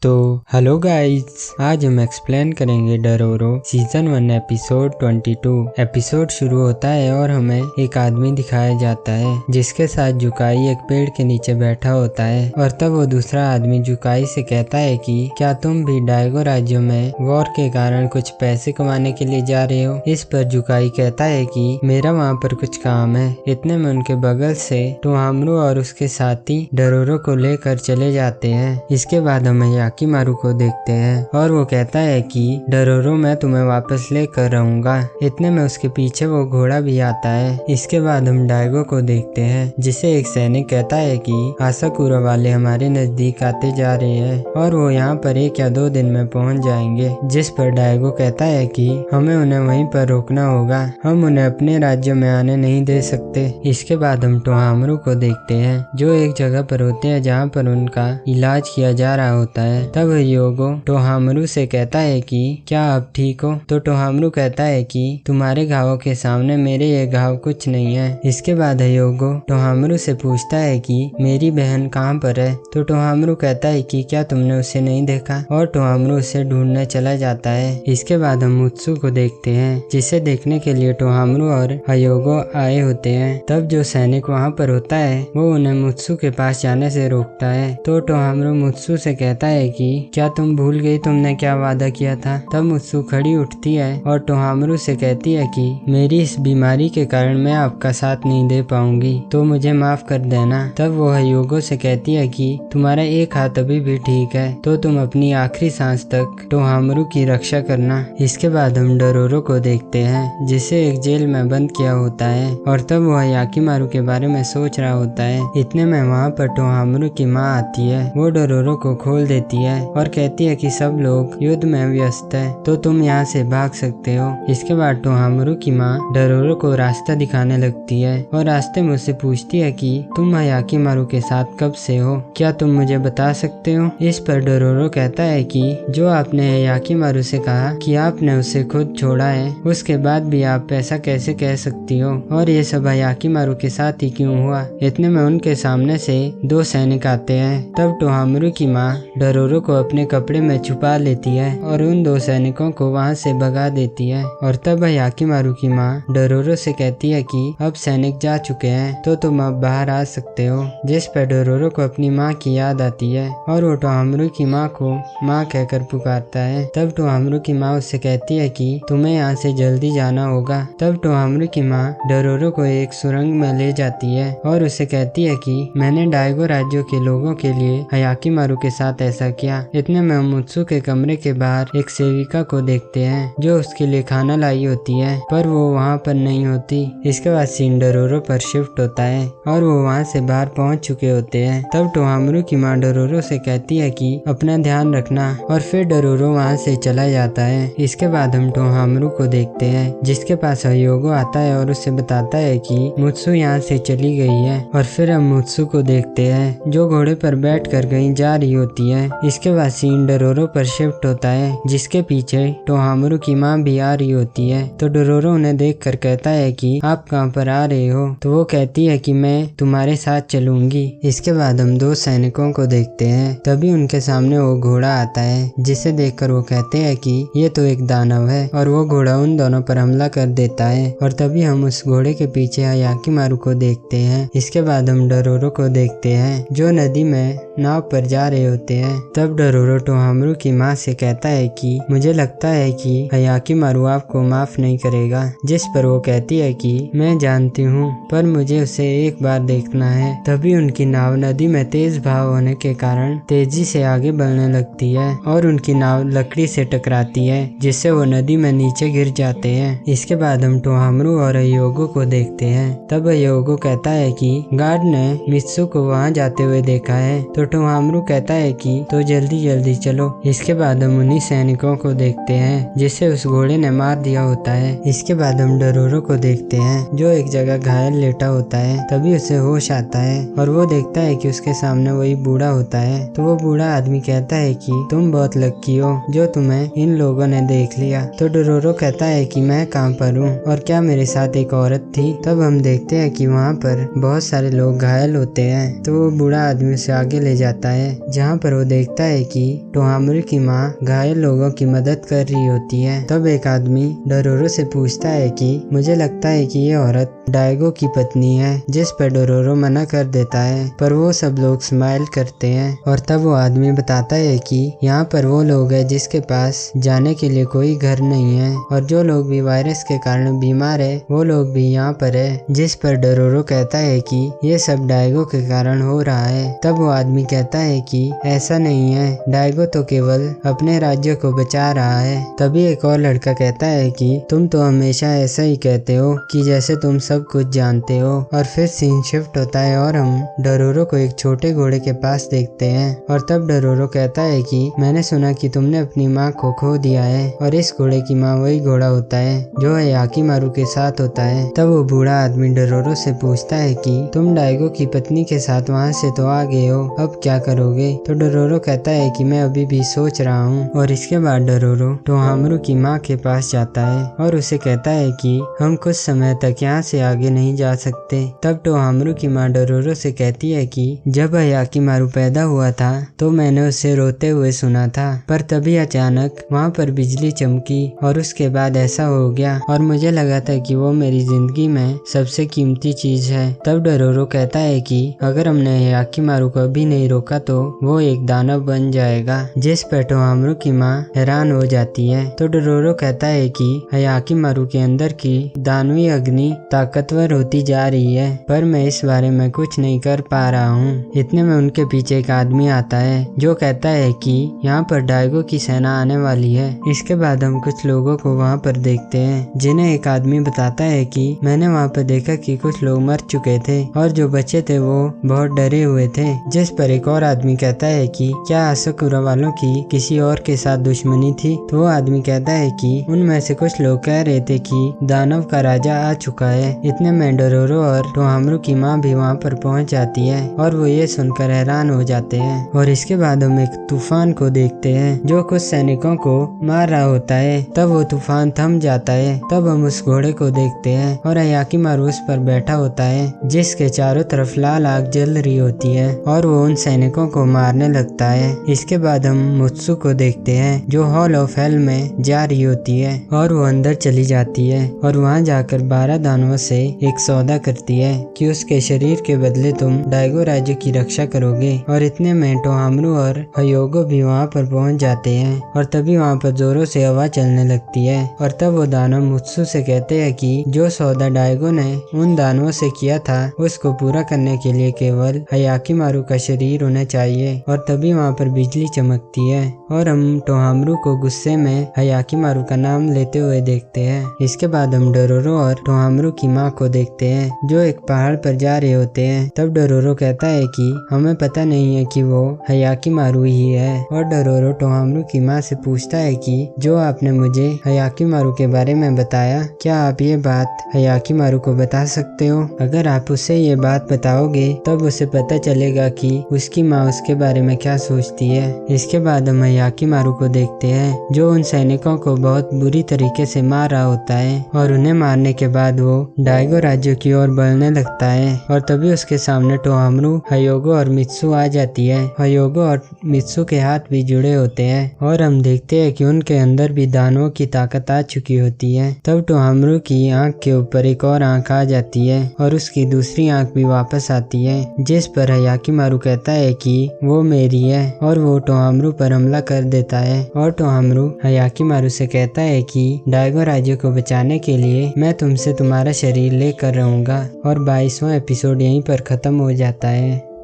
तो hello guys, आज हम एक्सप्लेन करेंगे डरोरो सीजन 1 एपिसोड 22। एपिसोड शुरू होता है और हमें एक आदमी दिखाया जाता है जिसके साथ जुकाई एक पेड़ के नीचे बैठा होता है। और तब वो दूसरा आदमी जुकाई से कहता है कि क्या तुम भी डायगो राज्य में वॉर के कारण कुछ पैसे कमाने के लिए जा रहे हो। इस पर जुकाई कहता है कि मेरा वहाँ पर कुछ काम है। इतने में उनके बगल से टोहामरू और उसके साथी डरोरो को लेकर चले जाते हैं। इसके बाद हमें याकीमारू को देखते हैं और वो कहता है कि डरोरो मैं तुम्हें वापस लेकर रहूंगा। इतने में उसके पीछे वो घोड़ा भी आता है। इसके बाद हम डायगो को देखते हैं जिसे एक सैनिक कहता है कि आसाकुरा वाले हमारे नजदीक आते जा रहे हैं और वो यहाँ पर 1 या 2 दिन में पहुँच जाएंगे। जिस पर डायगो कहता है कि हमें उन्हें वहीं पर रोकना होगा, हम उन्हें अपने राज्य में आने नहीं दे सकते। इसके बाद हम टोहामरू को देखते हैं जो एक जगह पर होते हैं जहाँ पर उनका इलाज किया जा रहा होता है। तब ह्योगो टोहामरू से कहता है कि क्या आप ठीक हो। तो टोहामरू कहता है कि तुम्हारे घावों के सामने मेरे ये घाव कुछ नहीं है। इसके बाद ह्योगो टोहामरू से पूछता है कि मेरी बहन कहाँ पर है। तो टोहामरू कहता है कि क्या तुमने उसे नहीं देखा, और टोहामरू उसे ढूंढने चला जाता है। इसके बाद हम मुत्सु को देखते हैं जिसे देखने के लिए टोहामरू और ह्योगो आए होते हैं। तब जो सैनिक वहाँ पर होता है वो उन्हें मुत्सु के पास जाने से रोकता है। तो टोहामरू मुत्सु से कहता है कि क्या तुम भूल गई तुमने क्या वादा किया था। तब मुत्सु खड़ी उठती है और टोहामरू से कहती है कि मेरी इस बीमारी के कारण मैं आपका साथ नहीं दे पाऊंगी, तो मुझे माफ कर देना। तब वो ह्योगो से कहती है कि तुम्हारा एक हाथ अभी भी ठीक है, तो तुम अपनी आखिरी सांस तक टोहामरू की रक्षा करना। इसके बाद हम डरोरो को देखते हैं जिसे एक जेल में बंद किया होता है और तब वह याकीमारू के बारे में सोच रहा होता है। इतने में वहाँ पर टोहामरू की माँ आती है। वो डरोरो को खोल देती है और कहती है कि सब लोग युद्ध में व्यस्त है, तो तुम यहाँ से भाग सकते हो। इसके बाद टोहामरू की माँ डरोरो को रास्ता दिखाने लगती है और रास्ते में उससे पूछती है कि तुम याकीमारू के साथ कब से हो, क्या तुम मुझे बता सकते हो। इस पर डरोरो कहता है कि जो आपने याकीमारू से कहा कि आपने उसे खुद छोड़ा है, उसके बाद भी आप ऐसा कैसे कह सकती हो, और ये सब याकीमारू के साथ ही क्यों हुआ। इतने में उनके सामने से 2 सैनिक आते हैं। तब टोहामरू की माँ डरोरो को अपने कपड़े में छुपा लेती है और उन 2 सैनिकों को वहाँ से भगा देती है। और तब याकीमारू की माँ डरोरो से कहती है कि अब सैनिक जा चुके हैं, तो तुम अब बाहर आ सकते हो। जिस पर डरोरो को अपनी माँ की याद आती है और वो टोहामरू की माँ को माँ कहकर पुकारता है। तब टोहामरू की माँ उससे कहती है कि तुम्हें यहाँ से जल्दी जाना होगा। तब टोहामरू की माँ डरोरो को एक सुरंग में ले जाती है और उसे कहती है कि मैंने डायगो राज्यों के लोगों के लिए याकीमारू के साथ ऐसा किया। इतने में हम मुत्सु के कमरे के बाहर एक सेविका को देखते हैं जो उसके लिए खाना लाई होती है, पर वो वहाँ पर नहीं होती। इसके बाद सीन डरोरो पर शिफ्ट होता है और वो वहाँ से बाहर पहुँच चुके होते हैं। तब टोहामरू की माँ डरोरो से कहती है कि अपना ध्यान रखना, और फिर डरोरो वहाँ से चला जाता है। इसके बाद हम टोहामरू को देखते हैं जिसके पास ह्योगो आता है और उसे बताता है कि मुत्सु यहाँ से चली गई है। और फिर हम मुत्सु को देखते हैं जो घोड़े पर बैठ कर कहीं जा रही होती है। इसके बाद सीन डरोरो पर शिफ्ट होता है जिसके पीछे टोहामरू की माँ भी आ रही होती है। तो डरोरो उन्हें देख कर कहता है कि आप कहाँ पर आ रहे हो। तो वो कहती है कि मैं तुम्हारे साथ चलूंगी। इसके बाद हम 2 सैनिकों को देखते हैं। तभी उनके सामने वो घोड़ा आता है जिसे देखकर वो कहते हैं कि ये तो एक दानव है, और वो घोड़ा उन दोनों पर हमला कर देता है। और तभी हम उस घोड़े के पीछे याकीमारू को देखते हैं। इसके बाद हम डरोरो को देखते हैं जो नदी में नाव पर जा रहे होते हैं। तब डरोरो टोहामरू की माँ से कहता है कि मुझे लगता है कि याकीमारू आपको माफ नहीं करेगा। जिस पर वो कहती है कि मैं जानती हूँ, पर मुझे उसे एक बार देखना है। तभी उनकी नाव नदी में तेज बहाव होने के कारण तेजी से आगे बढ़ने लगती है और उनकी नाव लकड़ी से टकराती है जिससे वो नदी में नीचे गिर जाते हैं। इसके बाद हम टोहामरू और ह्योगो को देखते हैं। तब ह्योगो कहता है कि गार्ड ने मित्सु को वहाँ जाते हुए देखा है। तो टोहामरू कहता है कि तो जल्दी जल्दी चलो। इसके बाद हम उन्हीं सैनिकों को देखते हैं जिसे उस घोड़े ने मार दिया होता है। इसके बाद हम डरोरो को देखते हैं जो एक जगह घायल लेटा होता है। तभी उसे होश आता है और वो देखता है कि उसके सामने वही बूढ़ा होता है। तो वो बूढ़ा आदमी कहता है कि तुम बहुत लकी हो जो तुम्हें इन लोगों ने देख लिया। तो डरोरो कहता है कि मैं कहाँ पर हूँ और क्या मेरे साथ एक औरत थी। तब हम देखते हैं कि वहाँ पर बहुत सारे लोग घायल होते हैं। तो वो बूढ़ा आदमी उसे आगे ले जाता है जहाँ पर वो देखता देखता है कि टोहामुरी की माँ घायल लोगों की मदद कर रही होती है। तब एक आदमी डोरोरो से पूछता है कि मुझे लगता है कि ये औरत डायगो की पत्नी है, जिस पर डोरोरो मना कर देता है, पर वो सब लोग स्माइल करते हैं। और तब वो आदमी बताता है कि यहाँ पर वो लोग हैं जिसके पास जाने के लिए कोई घर नहीं है, और जो लोग भी वायरस के कारण बीमार है वो लोग भी यहाँ पर है। जिस पर डोरोरो कहता है कि ये सब डायगो के कारण हो रहा है। तब वो आदमी कहता है कि ऐसा नहीं है, डायगो तो केवल अपने राज्य को बचा रहा है। तभी एक और लड़का कहता है कि तुम तो हमेशा ऐसा ही कहते हो कि जैसे तुम सब कुछ जानते हो। और फिर सीन शिफ्ट होता है और हम डोरोरो को एक छोटे घोड़े के पास देखते हैं। और तब डोरोरो कहता है कि मैंने सुना कि तुमने अपनी माँ को खो दिया है, और इस घोड़े की माँ वही घोड़ा होता है जो हायाकिमारू के साथ होता है। तब वो बूढ़ा आदमी डोरोरो से पूछता है कि तुम डायगो की पत्नी के साथ वहाँ से तो आ गए हो, अब क्या करोगे? तो डोरोरो कहता है कि मैं अभी भी सोच रहा हूँ। और इसके बाद डोरोरो टोहामुरू की माँ के पास जाता है और उसे कहता है कि हम कुछ समय तक यहाँ से आगे नहीं जा सकते। तब टोहामुरू की माँ डोरोरो से कहती है कि जब हायाकिमारू पैदा हुआ था तो मैंने उसे रोते हुए सुना था, पर तभी अचानक वहाँ पर बिजली चमकी और उसके बाद ऐसा हो गया, और मुझे लगा था कि वो मेरी जिंदगी में सबसे कीमती चीज है। तब डोरोरो कहता है कि अगर हमने हायाकिमारू को अभी नहीं रोका तो वो एक दानव बन जाएगा। जिस पर टोहामुरू की माँ हैरान हो जाती है। तो डोरोरो कहता है कि हायाकिमारू के अंदर की दानवी अग्नि ताकतवर होती जा रही है, पर मैं इस बारे में कुछ नहीं कर पा रहा हूँ। इतने में उनके पीछे एक आदमी आता है जो कहता है कि यहाँ पर डायगो की सेना आने वाली है। इसके बाद हम कुछ लोगों को वहाँ पर देखते हैं, जिन्हें एक आदमी बताता है कि मैंने वहाँ पर देखा कि कुछ लोग मर चुके थे और जो बचे थे वो बहुत डरे हुए थे। जिस पर एक और आदमी कहता है कि क्या आसाकुरा वालों की किसी और के साथ दुश्मनी थी? तो वो आदमी कहता है कि उनमें से कुछ लोग कह रहे थे कि दानव का राजा आ चुका है। इतने में डोरोरो और टोहामुरू की माँ भी वहाँ पर पहुँच जाती है और वो ये सुनकर हैरान हो जाते हैं। और इसके बाद हम एक तूफान को देखते हैं जो कुछ सैनिकों को मार रहा होता है। तब वो तूफान थम जाता है। तब हम उस घोड़े को देखते हैं और हायाकिमारू उस पर बैठा होता है, जिसके चारों तरफ लाल आग जल रही होती है, और वो उन सैनिकों को मारने लगता है। इसके बाद हम मुत्सु को देखते हैं जो हॉल ऑफ हेल में जा रही होती है, और वो अंदर चली जाती है और वहाँ जाकर 12 दानवों से एक सौदा करती है कि उसके शरीर के बदले तुम डायगो राज्य की रक्षा करोगे। और इतने में टोहामुरू और हयोगो भी वहाँ पर पहुँच जाते हैं, और तभी वहाँ पर जोरों से हवा चलने लगती है। और तब वो दानव मुत्सु से कहते हैं कि जो सौदा डायगो ने उन दानवों से किया था उसको पूरा करने के लिए केवल हायाकिमारू का शरीर उन्हें चाहिए। और तभी वहाँ पर बिजली चमकती है और हम टोहामुरू को गुस्से में हायाकिमारू का नाम लेते हुए देखते हैं। इसके बाद हम डोरोरो और टोहामुरू की माँ को देखते हैं जो एक पहाड़ पर जा रहे होते हैं। तब डोरोरो कहता है कि हमें पता नहीं है कि वो हायाकिमारू ही है। और डोरोरो टोहामुरू की माँ से पूछता है कि जो आपने मुझे हायाकिमारू के बारे में बताया, क्या आप ये बात हायाकिमारू को बता सकते हो? अगर आप उसे ये बात बताओगे तब उसे पता चलेगा कि उसकी माँ उसके बारे में क्या सोचती है। इसके बाद हम हायाकिमारू को देखते हैं जो उन सैनिकों को बहुत बुरी तरीके से मार रहा होता है, और उन्हें मारने के बाद वो डायगो राज्य की ओर बढ़ने लगता है। और तभी उसके सामने टोहामुरू, हयोगो और मित्सु आ जाती है। हयोगो और मित्सु के हाथ भी जुड़े होते हैं और हम देखते हैं कि उनके अंदर भी दानवों की ताकत आ चुकी होती है। तब टोहामुरू की आंख के ऊपर एक और आंख आ जाती है और उसकी दूसरी आंख भी वापस आती है, जिस पर हायाकिमारू कहता है कि वो मेरी है, और वो टोहामुरू पर हमला कर देता है। और टोहामुरू हायाकिमारू से कहता है कि डायगो राज्य को बचाने के लिए मैं तुमसे तुम्हारा शरीर लेकर रहूंगा। और 22वां एपिसोड यहीं पर खत्म हो जाता है।